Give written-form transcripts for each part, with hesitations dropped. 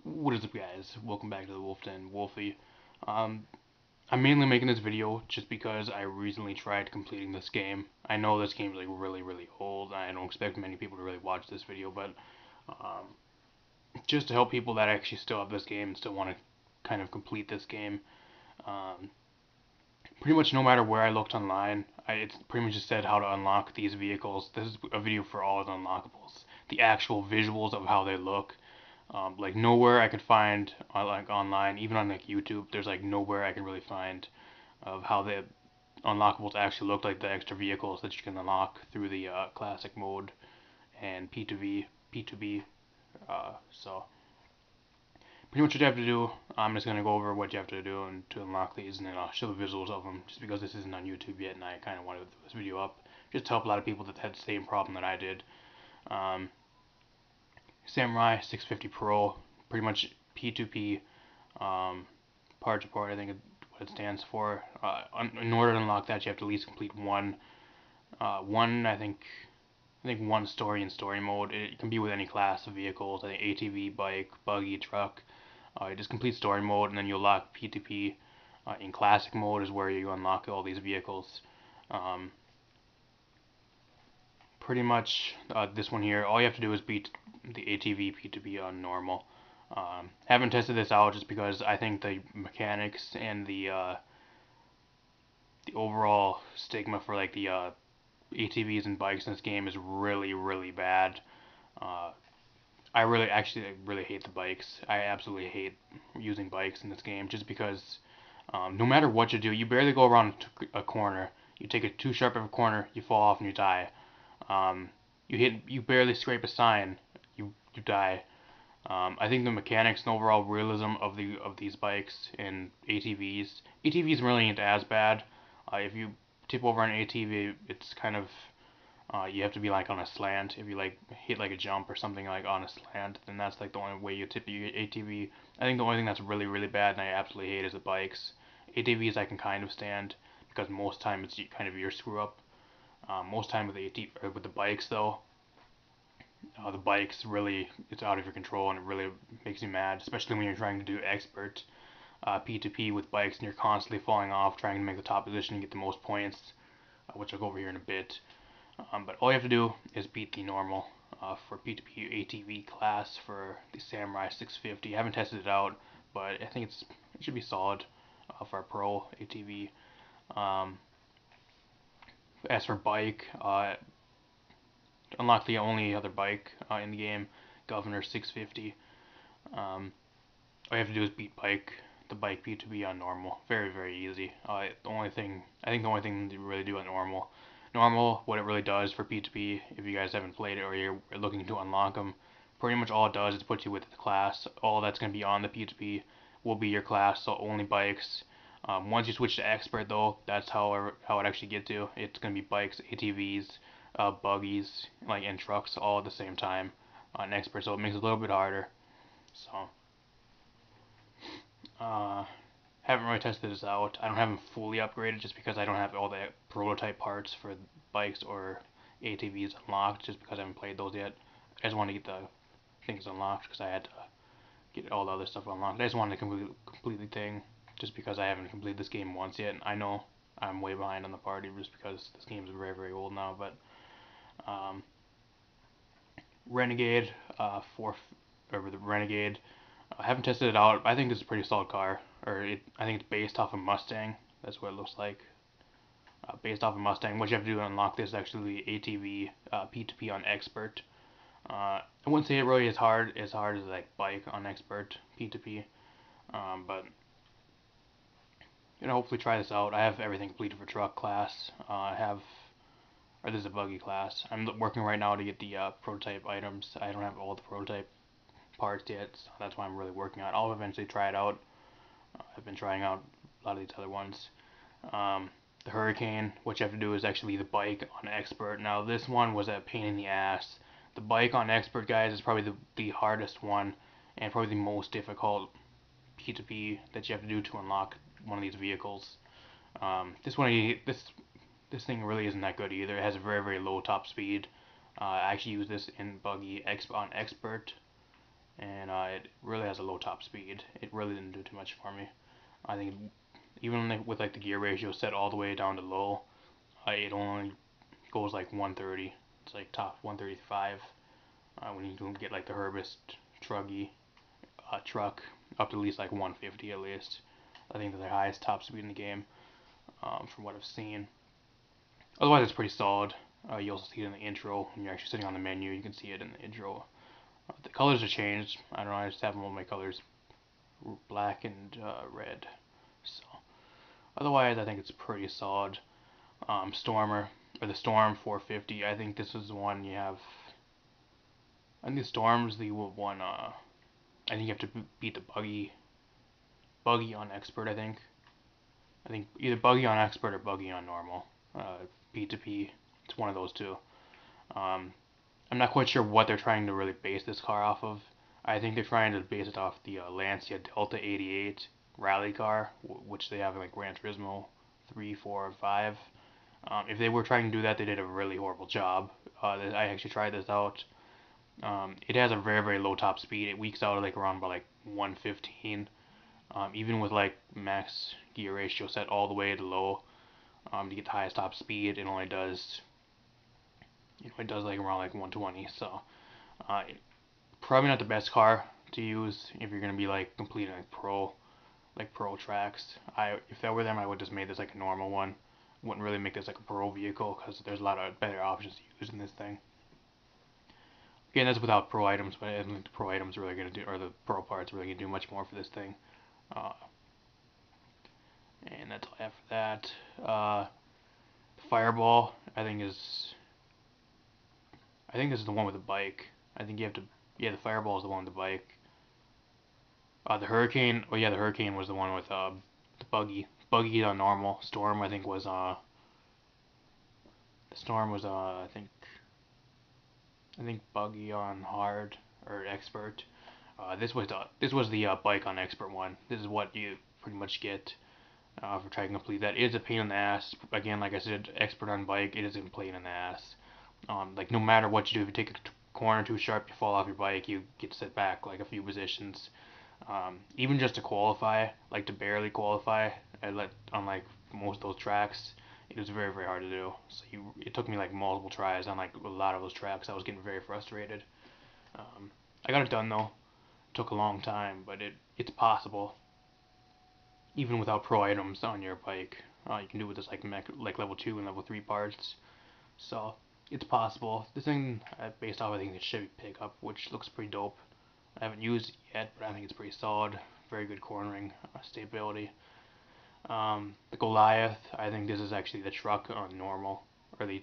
What is up, guys? Welcome back to the Wolf Den, Wolfie. Um, I'm mainly making this video just because I recently tried completing this game. I know this game is like really old. I don't expect many people to really watch this video, but um, just to help people that actually still have this game and still want to kind of complete this game. Um, Pretty much no matter where I looked online, it's pretty much just said how to unlock these vehicles. This is a video for all the unlockables, the actual visuals of how they look. Like nowhere I could find like online, even on like YouTube. There's like nowhere I can really find of how the unlockables actually look like the extra vehicles that you can unlock through the classic mode and P2B. So pretty much what you have to do. I'm just gonna go over what you have to do and to unlock these, and then I'll show the visuals of them. Just because this isn't on YouTube yet, and I kind of wanted to put this video up just to help a lot of people that had the same problem that I did. Um, Samurai 650 Pro, pretty much P2P, part to part. I think what it stands for. In order to unlock that, you have to at least complete one. I think one story in story mode. It can be with any class of vehicles. I think ATV, bike, buggy, truck. You just complete story mode, and then you unlock P2P. In classic mode is where you unlock all these vehicles. Um, Pretty much this one here, all you have to do is beat the ATV P2P on normal. Haven't tested this out just because I think the mechanics and the overall stigma for like the ATVs and bikes in this game is really bad. Uh, I really hate the bikes. I absolutely hate using bikes in this game just because no matter what you do, you barely go around a corner. You take it too sharp of a corner, you fall off and you die. Um, you barely scrape a sign, you die. I think the mechanics and overall realism of these bikes and ATVs really ain't as bad. If you tip over an ATV, it's kind of you have to be like on a slant. If you like hit like a jump or something like on a slant, then that's like the only way you tip your ATV. I think the only thing that's really bad and I absolutely hate is the bikes. ATVs I can kind of stand because most time it's kind of your screw up. Most time with the with the bikes though, the bikes really it's out of your control and it really makes you mad, especially when you're trying to do expert P2P with bikes and you're constantly falling off trying to make the top position and get the most points, which I'll go over here in a bit. But all you have to do is beat the normal for P2P ATV class for the Samurai 650. I haven't tested it out, but I think it should be solid for a pro ATV. Um, as for bike, unlock the only other bike in the game, Governor 650. Um, all you have to do is beat the bike P2B on normal. Very easy. The only thing to really do on normal, what it really does for P2P, if you guys haven't played it or you're looking to unlock them, pretty much all it does is put you with the class. All that's going to be on the P2P will be your class, so only bikes. Once you switch to expert though, that's how it actually gets you. It's going to be bikes, ATVs, buggies, like and trucks all at the same time on expert, so it makes it a little bit harder. So uh, haven't really tested this out. I don't have them fully upgraded just because I don't have all the prototype parts for bikes or ATVs unlocked just because I haven't played those yet. I just want to get the things unlocked because I had to get all the other stuff unlocked. I just wanted to complete the thing just because I haven't completed this game once yet. I know I'm way behind on the party just because this game is very old now, but um, Renegade, or the Renegade. I haven't tested it out. I think it's a pretty solid car. I think it's based off a Mustang. That's what it looks like. Based off a Mustang. What you have to do to unlock this is actually ATV P2P on Expert. I wouldn't say it really is hard as like bike on Expert P2P. But hopefully try this out. I have everything completed for truck class. This is a buggy class. I'm working right now to get the prototype items. I don't have all the prototype parts yet, so that's why I'm really working on it. I'll eventually try it out. I've been trying out a lot of these other ones. The Hurricane, what you have to do is actually the bike on Expert. Now this one was a pain in the ass. The bike on Expert, guys, is probably the hardest one and probably the most difficult P2P that you have to do to unlock one of these vehicles. This thing really isn't that good either. It has a very low top speed. I actually use this in buggy on Expert and it really has a low top speed. It really didn't do too much for me. I think even with like the gear ratio set all the way down to low, it only goes like 130. It's like top 135 when you can get like the Herbist Truggy truck up to at least like 150 at least. I think they're the highest top speed in the game from what I've seen. Otherwise, it's pretty solid. You also see it in the intro when you're actually sitting on the menu. You can see it in the intro. The colors are changed. I don't know. I just have all my colors black and red. So otherwise, I think it's pretty solid. Stormer or the Storm 450. I think this is the one you have. I think the Storm's the one. I think you have to beat the buggy on expert. I think either buggy on expert or buggy on normal. P2P. It's one of those two. Um, I'm not quite sure what they're trying to really base this car off of. I think they're trying to base it off the Lancia Delta 88 rally car, which they have in like Gran Turismo 3, 4, and 5. If they were trying to do that, they did a really horrible job. I actually tried this out. It has a very, very low top speed. It weaks out like around about like 115. Even with like max gear ratio set all the way to low, to get the highest top speed, it only does, it does like around like 120. So uh, probably not the best car to use if you're gonna be like completing like pro tracks. If that were them, I would just made this like a normal one. Wouldn't really make this like a pro vehicle because there's a lot of better options to use in this thing. Again, that's without pro items, but I don't think the pro items are really gonna do, or the pro parts are really gonna do much more for this thing. Uh, and that's all I have for that. Fireball, I think this is the one with the bike. I think you have to, yeah, the Fireball is the one with the bike. The Hurricane, oh yeah, the Hurricane was the one with the buggy. Buggy on normal. Storm, I think was the Storm was I think buggy on hard or expert. This was the bike on expert one. This is what you pretty much get for trying to complete that. It is a pain in the ass. Again, like I said, expert on bike, it is a pain in the ass. Like no matter what you do, if you take a corner too sharp, you fall off your bike, you get set back like a few positions. Even just to qualify, like to barely qualify, on like most of those tracks, it was very very hard to do. So it took me like multiple tries on like a lot of those tracks. I was getting very frustrated. I got it done though. It took a long time, but it's possible even without pro items on your bike. You can do it with this like level 2 and level 3 parts. So it's possible. This thing based off I think the Chevy pickup, which looks pretty dope. I haven't used it yet, but I think it's pretty solid. Very good cornering stability. The Goliath, I think this is actually the truck on normal, or the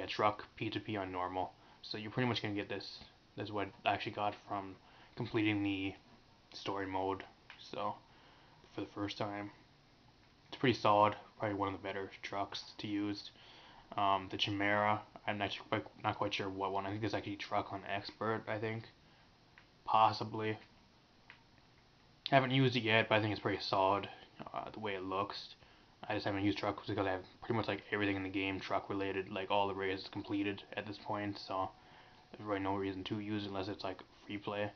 truck P2P on normal. So you're pretty much gonna get this. This is what I actually got from completing the story mode. So for the first time, it's pretty solid. Probably one of the better trucks to use. The Chimera, I'm not quite sure what one. I think it's actually truck on expert. I think possibly. Haven't used it yet, but I think it's pretty solid the way it looks. I just haven't used truck because I have pretty much like everything in the game truck related, like all the races completed at this point. So there's really no reason to use it unless it's like free play.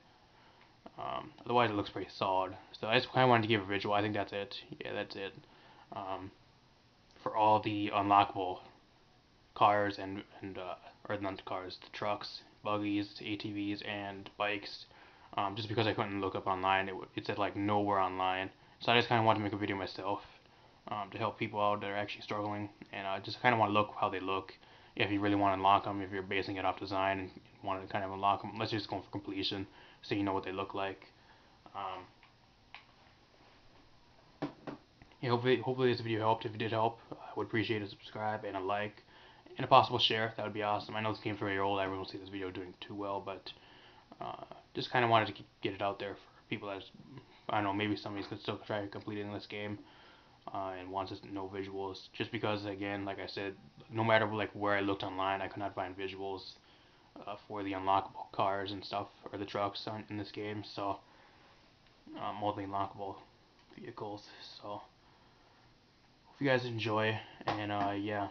Otherwise, it looks pretty solid. So I just kind of wanted to give a visual. I think that's it. Yeah, that's it. Um, for all the unlockable cars or not the cars, the trucks, buggies, ATVs, and bikes. Just because I couldn't look up online, it said like nowhere online. So I just kind of wanted to make a video myself to help people out that are actually struggling, and I just kind of want to look how they look. If you really want to unlock them, if you're basing it off design and want to kind of unlock them, let's just go for completion, so you know what they look like. Um, yeah, hopefully this video helped. If it did help, I would appreciate a subscribe and a like and a possible share. That would be awesome. I know this game's very old. I won't see this video doing too well, but just kind of wanted to get it out there for people that I don't know, maybe somebody's gonna still try completing this game and wants to know visuals. Just because, again, like I said, no matter like where I looked online, I could not find visuals for the unlockable cars and stuff or the trucks in this game. So all the unlockable vehicles. So hope you guys enjoy, and yeah.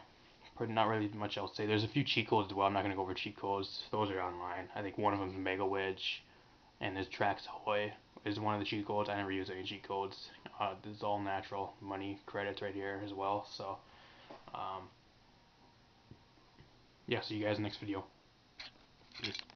Not really much else to say. There's a few cheat codes as well. I'm not going to go over cheat codes. Those are online. I think one of them is Mega Wedge. and this Tracks Ahoy is one of the cheat codes. I never use any cheat codes. This is all natural money credits right here as well. So, yeah, see you guys next video. Peace.